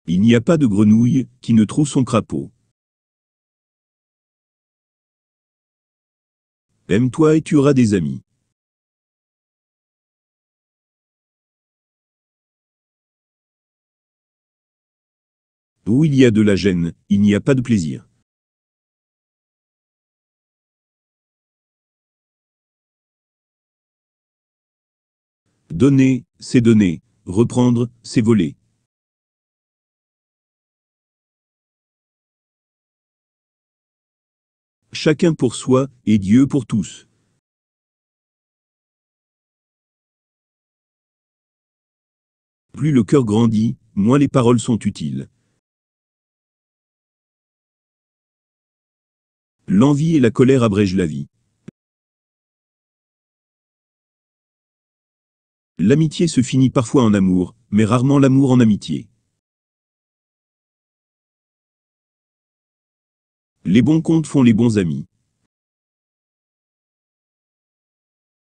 Il n'y a pas de grenouille qui ne trouve son crapaud. Aime-toi et tu auras des amis. Où il y a de la gêne, il n'y a pas de plaisir. Donner, c'est donner. Reprendre, c'est voler. Chacun pour soi, et Dieu pour tous. Plus le cœur grandit, moins les paroles sont utiles. L'envie et la colère abrègent la vie. L'amitié se finit parfois en amour, mais rarement l'amour en amitié. Les bons comptes font les bons amis.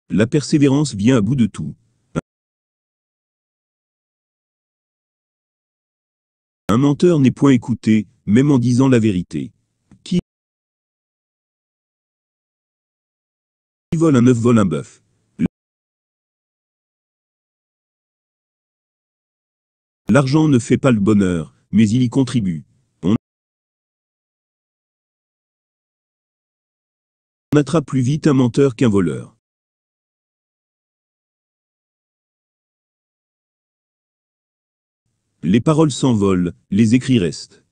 La persévérance vient à bout de tout. Un menteur n'est point écouté, même en disant la vérité. Qui vole un œuf vole un bœuf. L'argent ne fait pas le bonheur, mais il y contribue. On attrape plus vite un menteur qu'un voleur. Les paroles s'envolent, les écrits restent.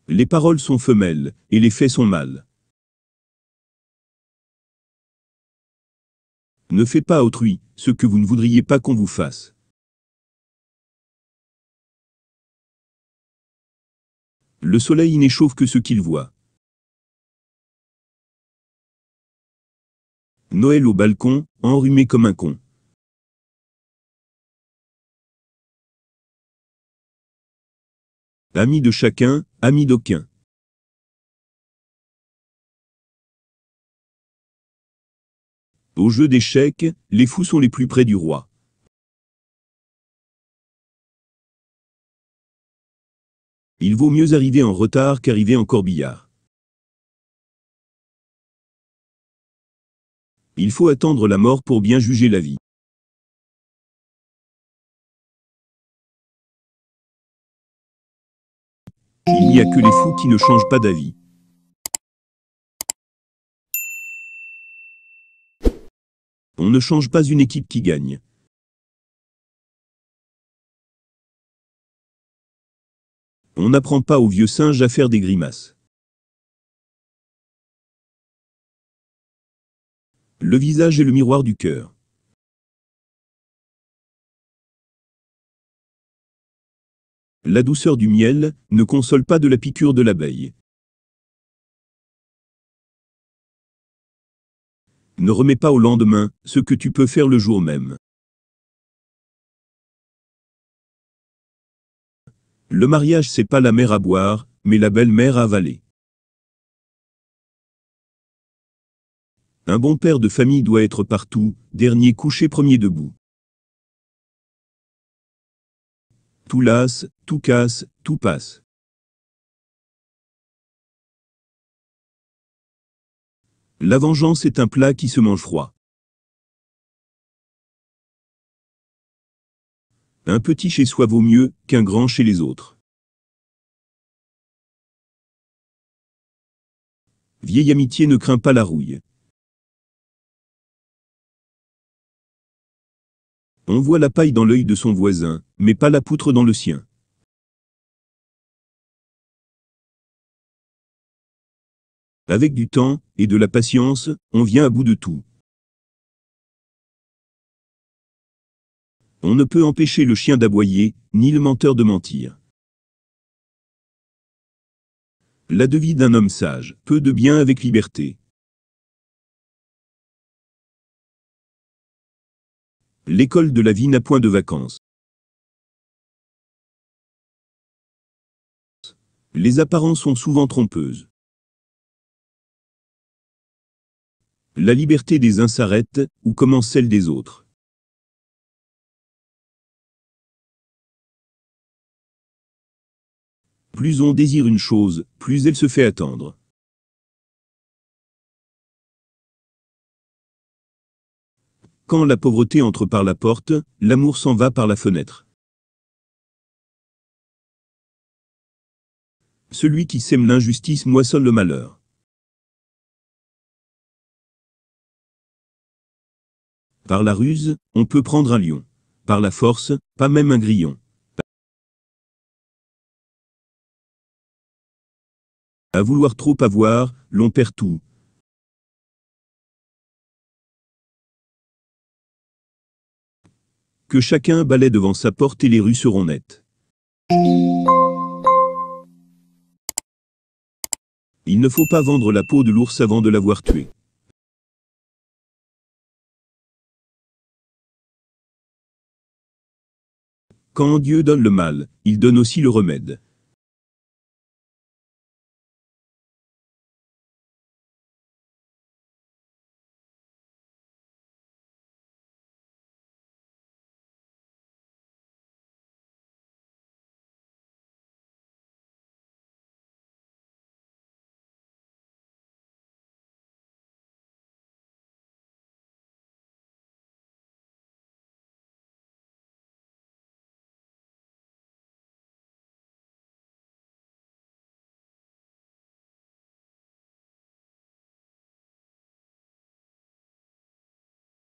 Les paroles sont femelles, et les faits sont mâles. Ne faites pas à autrui ce que vous ne voudriez pas qu'on vous fasse. Le soleil n'échauffe que ce qu'il voit. Noël au balcon, enrhumé comme un con. Ami de chacun, ami d'aucun. Au jeu d'échecs, les fous sont les plus près du roi. Il vaut mieux arriver en retard qu'arriver en corbillard. Il faut attendre la mort pour bien juger la vie. Il n'y a que les fous qui ne changent pas d'avis. On ne change pas une équipe qui gagne. On n'apprend pas aux vieux singes à faire des grimaces. Le visage est le miroir du cœur. La douceur du miel ne console pas de la piqûre de l'abeille. Ne remets pas au lendemain ce que tu peux faire le jour même. Le mariage, c'est pas la mère à boire, mais la belle-mère à avaler. Un bon père de famille doit être partout, dernier couché, premier debout. Tout lasse, tout casse, tout passe. La vengeance est un plat qui se mange froid. Un petit chez soi vaut mieux qu'un grand chez les autres. Vieille amitié ne craint pas la rouille. On voit la paille dans l'œil de son voisin, mais pas la poutre dans le sien. Avec du temps et de la patience, on vient à bout de tout. On ne peut empêcher le chien d'aboyer, ni le menteur de mentir. La devise d'un homme sage, peu de bien avec liberté. L'école de la vie n'a point de vacances. Les apparences sont souvent trompeuses. La liberté des uns s'arrête, où commence celle des autres. Plus on désire une chose, plus elle se fait attendre. Quand la pauvreté entre par la porte, l'amour s'en va par la fenêtre. Celui qui sème l'injustice moissonne le malheur. Par la ruse, on peut prendre un lion. Par la force, pas même un grillon. À vouloir trop avoir, l'on perd tout. Que chacun balaie devant sa porte et les rues seront nettes. Il ne faut pas vendre la peau de l'ours avant de l'avoir tué. Quand Dieu donne le mal, il donne aussi le remède.